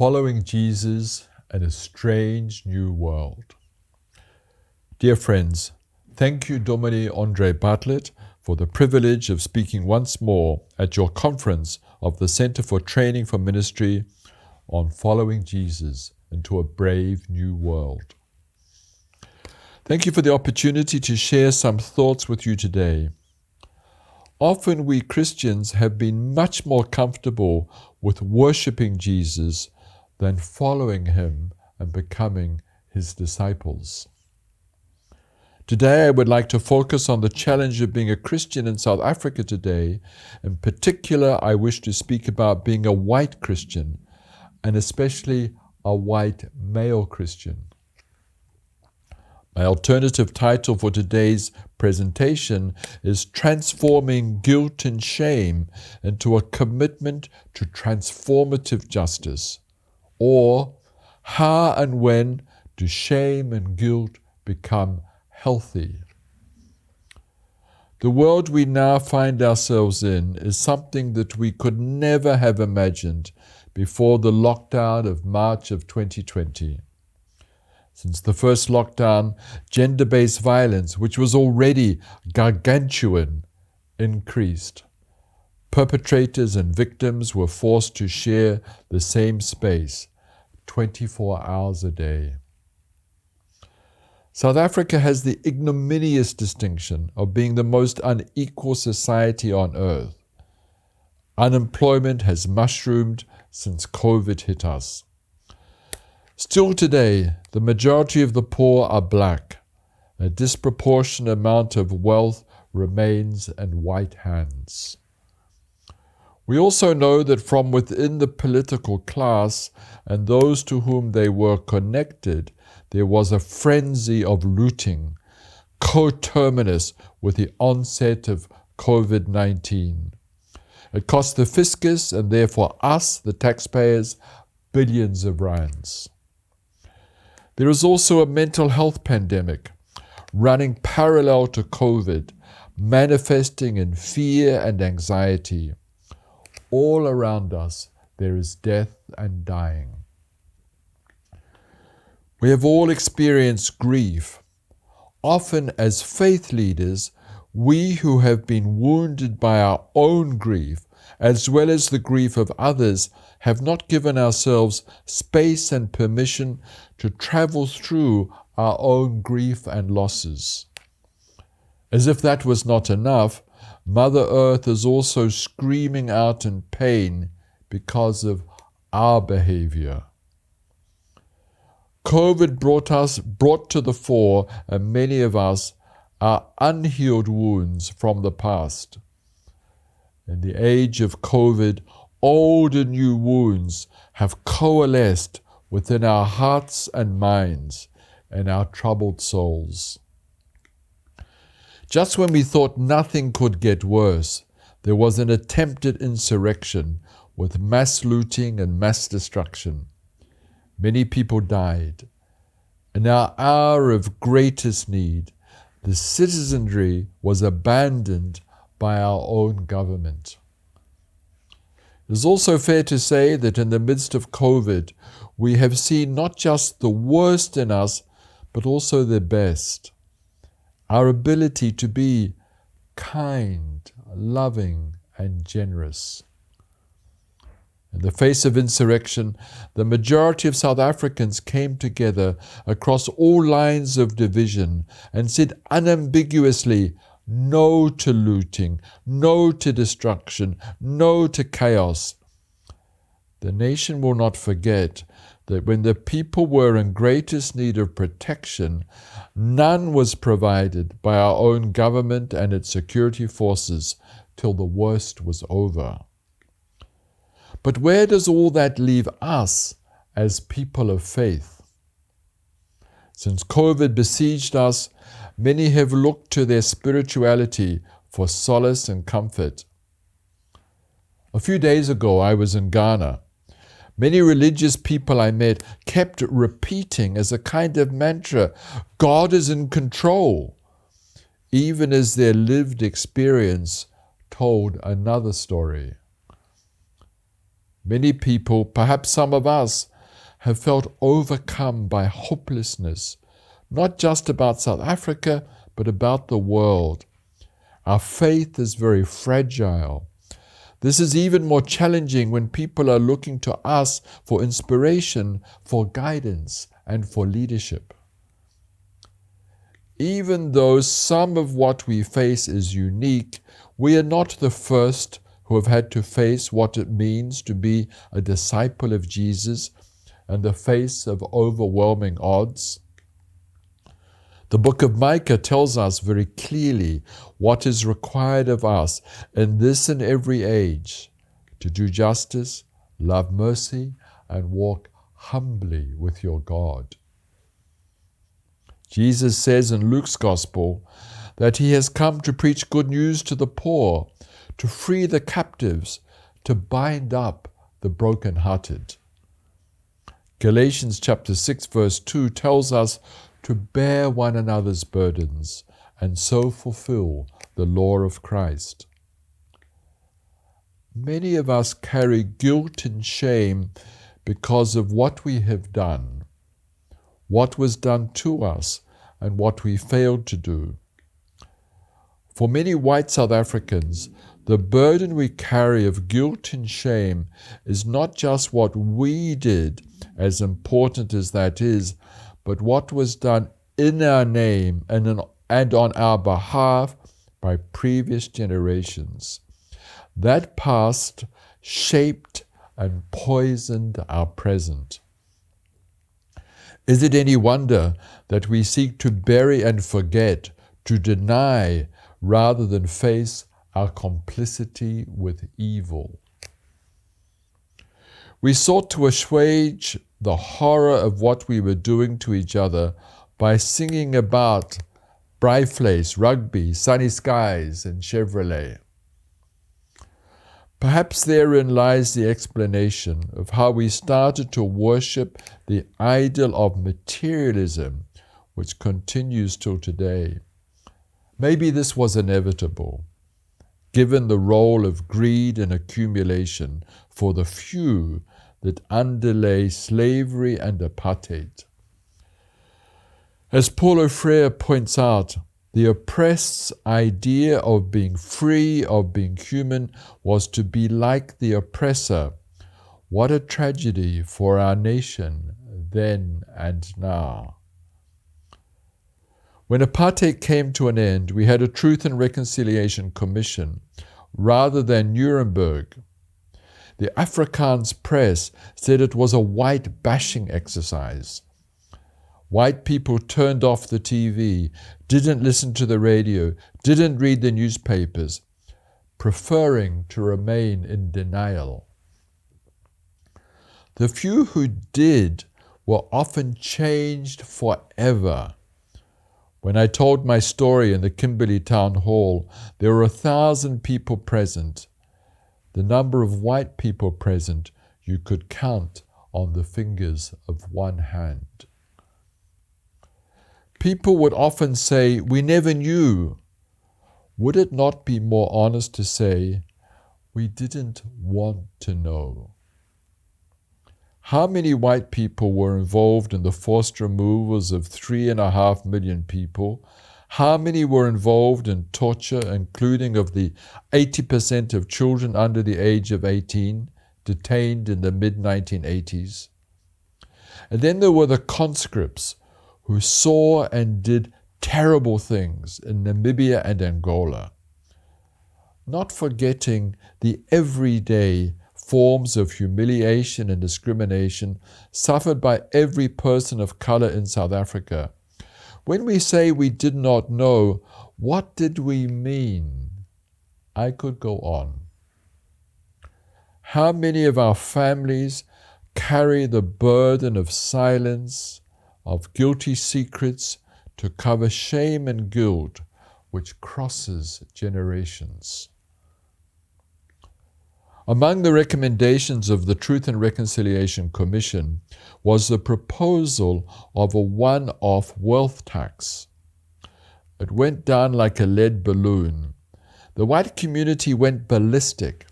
Following Jesus in a strange new world. Dear friends, thank you, Domine Andre Bartlett, for the privilege of speaking once more at your conference of the Center for Training for Ministry on following Jesus into a brave new world. Thank you for the opportunity to share some thoughts with you today. Often we Christians have been much more comfortable with worshiping Jesus than following him and becoming his disciples. Today I would like to focus on the challenge of being a Christian in South Africa today. In particular, I wish to speak about being a white Christian, and especially a white male Christian. My alternative title for today's presentation is Transforming Guilt and Shame into a Commitment to Transformative Justice, or How and When Do Shame and Guilt Become Healthy? The world we now find ourselves in is something that we could never have imagined before the lockdown of March of 2020. Since the first lockdown, gender-based violence, which was already gargantuan, increased. Perpetrators and victims were forced to share the same space, 24 hours a day. South Africa has the ignominious distinction of being the most unequal society on earth. Unemployment has mushroomed since COVID hit us. Still today, the majority of the poor are black. A disproportionate amount of wealth remains in white hands. We also know that from within the political class and those to whom they were connected, there was a frenzy of looting, coterminous with the onset of COVID-19. It cost the fiscus, and therefore us, the taxpayers, billions of rands. There is also a mental health pandemic running parallel to COVID, manifesting in fear and anxiety. All around us, there is death and dying. We have all experienced grief. Often as faith leaders, we who have been wounded by our own grief, as well as the grief of others, have not given ourselves space and permission to travel through our own grief and losses. As if that was not enough, Mother Earth is also screaming out in pain because of our behavior. COVID brought to the fore, and many of us, our unhealed wounds from the past. In the age of COVID, old and new wounds have coalesced within our hearts and minds and our troubled souls. Just when we thought nothing could get worse, there was an attempted insurrection with mass looting and mass destruction. Many people died. In our hour of greatest need, the citizenry was abandoned by our own government. It is also fair to say that in the midst of COVID, we have seen not just the worst in us, but also the best. Our ability to be kind, loving, and generous. In the face of insurrection, the majority of South Africans came together across all lines of division and said unambiguously, no to looting, no to destruction, no to chaos. The nation will not forget that when the people were in greatest need of protection, none was provided by our own government and its security forces till the worst was over. But where does all that leave us as people of faith? Since COVID besieged us, many have looked to their spirituality for solace and comfort. A few days ago, I was in Ghana. Many religious people I met kept repeating as a kind of mantra, God is in control, even as their lived experience told another story. Many people, perhaps some of us, have felt overcome by hopelessness, not just about South Africa, but about the world. Our faith is very fragile. This is even more challenging when people are looking to us for inspiration, for guidance, and for leadership. Even though some of what we face is unique, we are not the first who have had to face what it means to be a disciple of Jesus in the face of overwhelming odds. The book of Micah tells us very clearly what is required of us in this and every age: to do justice, love mercy, and walk humbly with your God. Jesus says in Luke's Gospel that he has come to preach good news to the poor, to free the captives, to bind up the brokenhearted. Galatians chapter 6 verse 2 tells us to bear one another's burdens and so fulfill the law of Christ. Many of us carry guilt and shame because of what we have done, what was done to us, and what we failed to do. For many white South Africans, the burden we carry of guilt and shame is not just what we did, as important as that is, but what was done in our name and on our behalf by previous generations. That past shaped and poisoned our present. Is it any wonder that we seek to bury and forget, to deny, rather than face our complicity with evil? We sought to assuage the horror of what we were doing to each other by singing about Braaivleis, rugby, sunny skies, and Chevrolet. Perhaps therein lies the explanation of how we started to worship the idol of materialism, which continues till today. Maybe this was inevitable, given the role of greed and accumulation for the few that underlay slavery and apartheid. As Paulo Freire points out, the oppressed's idea of being free, of being human, was to be like the oppressor. What a tragedy for our nation then and now. When apartheid came to an end, we had a Truth and Reconciliation Commission rather than Nuremberg. The Afrikaans press said it was a white bashing exercise. White people turned off the TV, didn't listen to the radio, didn't read the newspapers, preferring to remain in denial. The few who did were often changed forever. When I told my story in the Kimberley Town Hall, there were 1,000 people present. The number of white people present you could count on the fingers of one hand. People would often say, "We never knew." Would it not be more honest to say, "We didn't want to know"? How many white people were involved in the forced removals of 3.5 million people? How many were involved in torture, including of the 80% of children under the age of 18 detained in the mid-1980s? And then there were the conscripts who saw and did terrible things in Namibia and Angola. Not forgetting the everyday forms of humiliation and discrimination suffered by every person of color in South Africa. When we say we did not know, what did we mean? I could go on. How many of our families carry the burden of silence, of guilty secrets, to cover shame and guilt which crosses generations? Among the recommendations of the Truth and Reconciliation Commission was the proposal of a one-off wealth tax. It went down like a lead balloon. The white community went ballistic.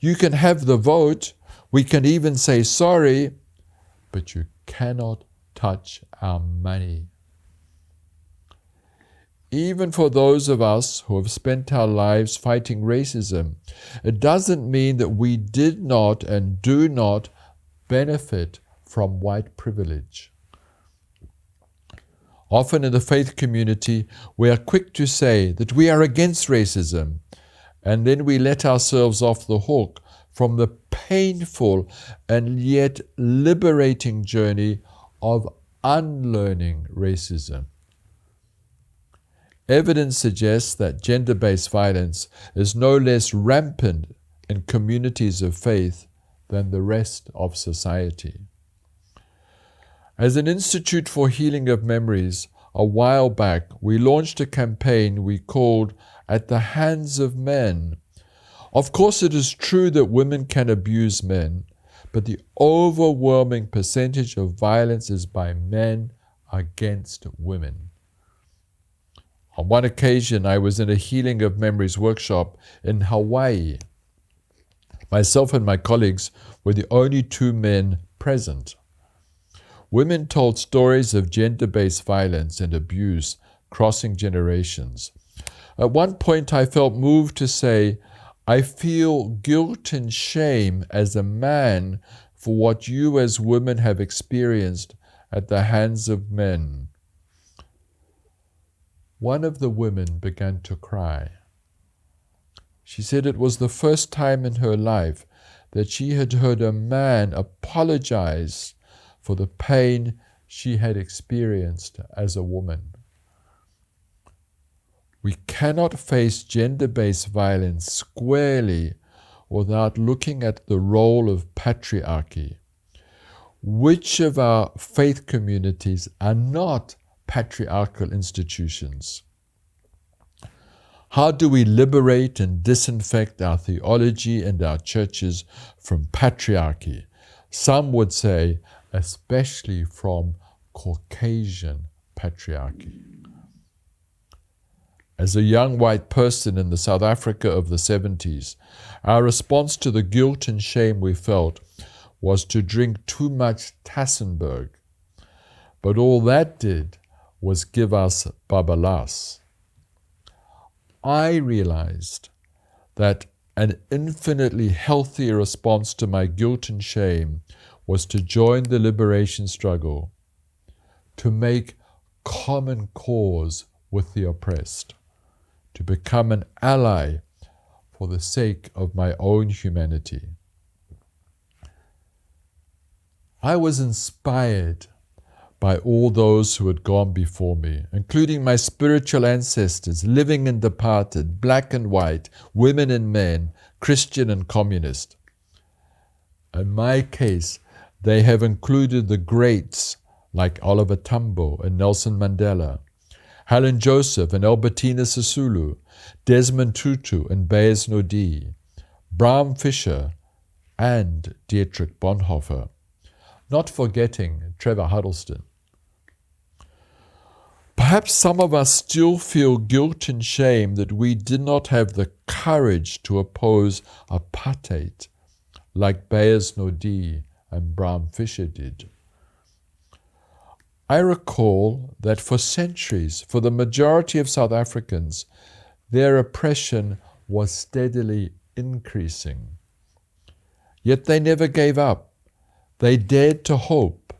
You can have the vote, we can even say sorry, but you cannot touch our money. Even for those of us who have spent our lives fighting racism, it doesn't mean that we did not and do not benefit from white privilege. Often in the faith community, we are quick to say that we are against racism, and then we let ourselves off the hook from the painful and yet liberating journey of unlearning racism. Evidence suggests that gender-based violence is no less rampant in communities of faith than the rest of society. As an Institute for Healing of Memories, a while back, we launched a campaign we called At the Hands of Men. Of course, it is true that women can abuse men, but the overwhelming percentage of violence is by men against women. On one occasion, I was in a Healing of Memories workshop in Hawaii. Myself and my colleagues were the only two men present. Women told stories of gender-based violence and abuse crossing generations. At one point, I felt moved to say, I feel guilt and shame as a man for what you as women have experienced at the hands of men. One of the women began to cry. She said it was the first time in her life that she had heard a man apologize for the pain she had experienced as a woman. We cannot face gender-based violence squarely without looking at the role of patriarchy. Which of our faith communities are not patriarchal institutions? How do we liberate and disinfect our theology and our churches from patriarchy? Some would say, especially from Caucasian patriarchy. As a young white person in the South Africa of the 70s, our response to the guilt and shame we felt was to drink too much Tassenberg. But all that did was give us babalas. I realized that an infinitely healthier response to my guilt and shame was to join the liberation struggle, to make common cause with the oppressed, to become an ally for the sake of my own humanity. I was inspired by all those who had gone before me, including my spiritual ancestors, living and departed, black and white, women and men, Christian and communist. In my case, they have included the greats like Oliver Tambo and Nelson Mandela, Helen Joseph and Albertina Sisulu, Desmond Tutu and Beyers Naudé, Bram Fischer and Dietrich Bonhoeffer, not forgetting Trevor Huddleston. Perhaps some of us still feel guilt and shame that we did not have the courage to oppose apartheid like Beyers Naudé and Bram Fischer did. I recall that for centuries, for the majority of South Africans, their oppression was steadily increasing. Yet they never gave up. They dared to hope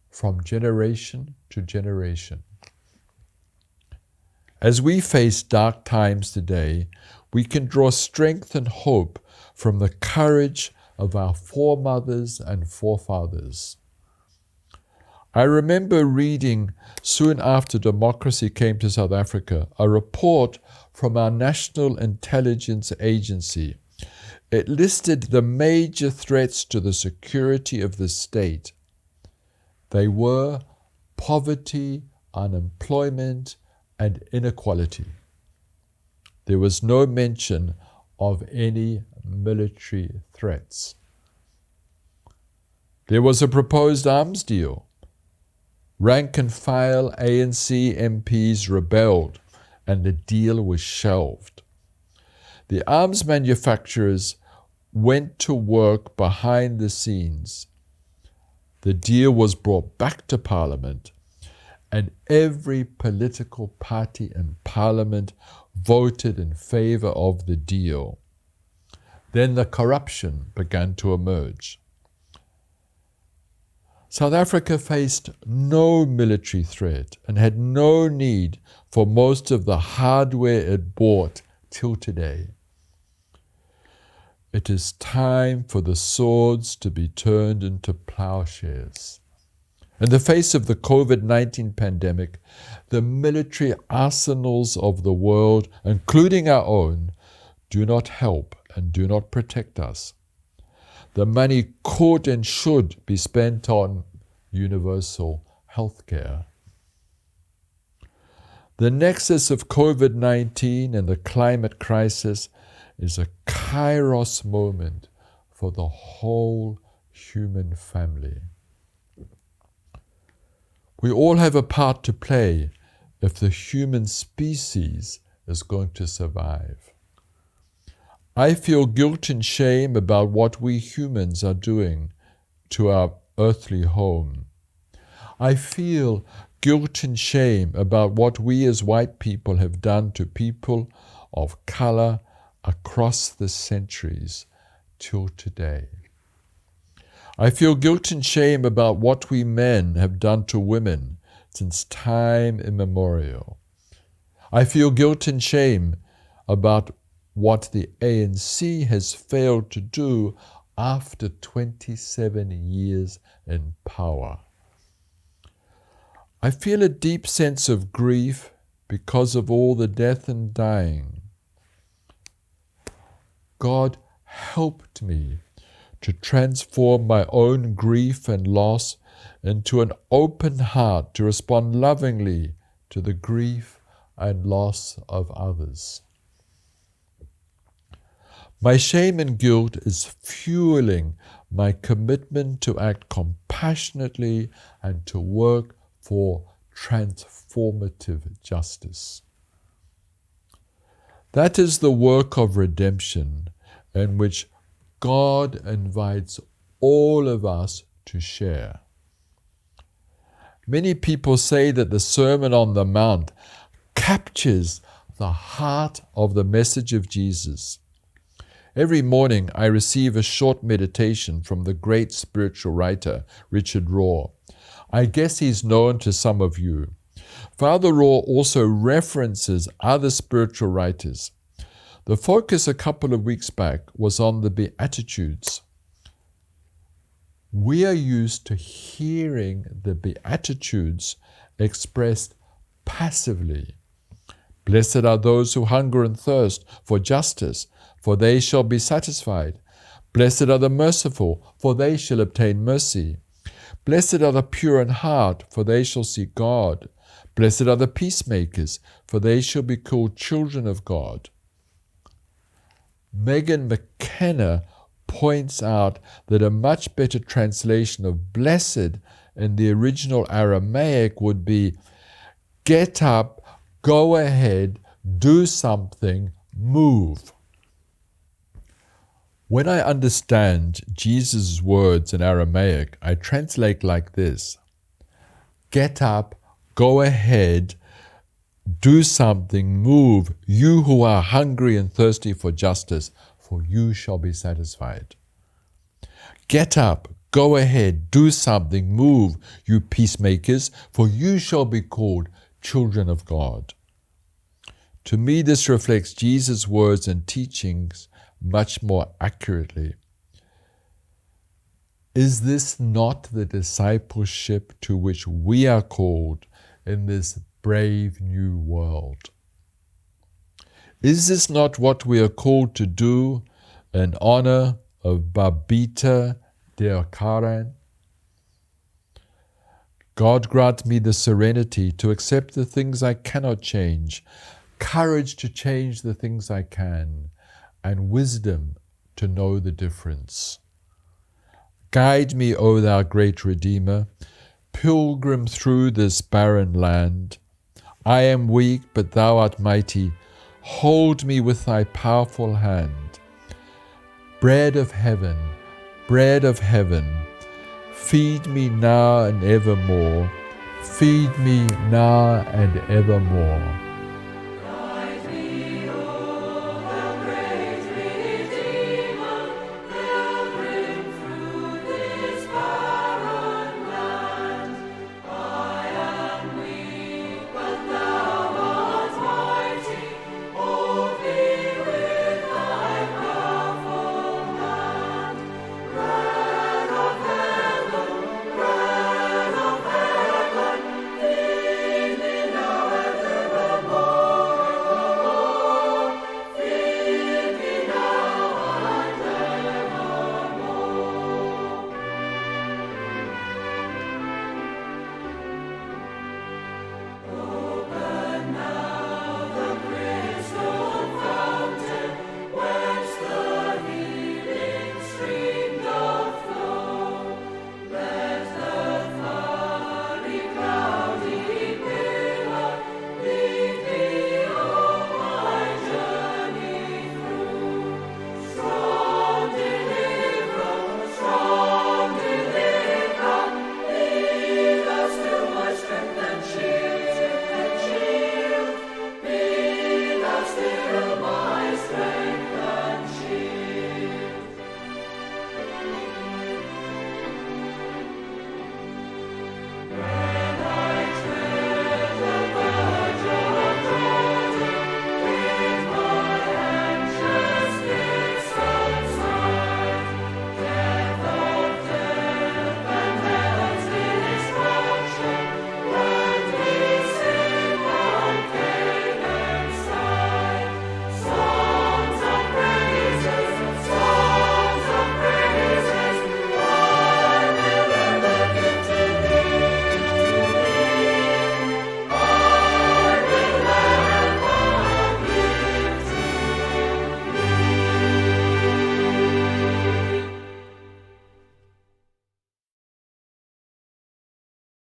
from generation to generation. As we face dark times today, we can draw strength and hope from the courage of our foremothers and forefathers. I remember reading, soon after democracy came to South Africa, a report from our National Intelligence Agency. It listed the major threats to the security of the state. They were poverty, unemployment, and inequality. There was no mention of any military threats. There was a proposed arms deal. Rank and file ANC MPs rebelled and the deal was shelved. The arms manufacturers went to work behind the scenes, the deal was brought back to Parliament, and every political party in Parliament voted in favour of the deal. Then the corruption began to emerge. South Africa faced no military threat and had no need for most of the hardware it bought till today. It is time for the swords to be turned into plowshares. In the face of the COVID-19 pandemic, the military arsenals of the world, including our own, do not help and do not protect us. The money could and should be spent on universal health care. The nexus of COVID-19 and the climate crisis is a kairos moment for the whole human family. We all have a part to play if the human species is going to survive. I feel guilt and shame about what we humans are doing to our earthly home. I feel guilt and shame about what we as white people have done to people of color across the centuries till today. I feel guilt and shame about what we men have done to women since time immemorial. I feel guilt and shame about what the ANC has failed to do after 27 years in power. I feel a deep sense of grief because of all the death and dying. God helped me to transform my own grief and loss into an open heart to respond lovingly to the grief and loss of others. My shame and guilt is fueling my commitment to act compassionately and to work for transformative justice. That is the work of redemption in which God invites all of us to share. Many people say that the Sermon on the Mount captures the heart of the message of Jesus. Every morning I receive a short meditation from the great spiritual writer, Richard Rohr. I guess he's known to some of you. Father Rohr also references other spiritual writers. The focus a couple of weeks back was on the Beatitudes. We are used to hearing the Beatitudes expressed passively. Blessed are those who hunger and thirst for justice, for they shall be satisfied. Blessed are the merciful, for they shall obtain mercy. Blessed are the pure in heart, for they shall see God. Blessed are the peacemakers, for they shall be called children of God. Megan McKenna points out that a much better translation of blessed in the original Aramaic would be, get up, go ahead, do something, move. When I understand Jesus' words in Aramaic, I translate like this: get up, go ahead, do something, move, you who are hungry and thirsty for justice, for you shall be satisfied. Get up, go ahead, do something, move, you peacemakers, for you shall be called children of God. To me, this reflects Jesus' words and teachings much more accurately. Is this not the discipleship to which we are called in this brave new world? Is this not what we are called to do in honor of Babita Deokaran? God grant me the serenity to accept the things I cannot change, courage to change the things I can, and wisdom to know the difference. Guide me, O thou great Redeemer, pilgrim through this barren land. I am weak, but thou art mighty. Hold me with thy powerful hand. Bread of heaven, Feed me now and evermore. Feed me now and evermore.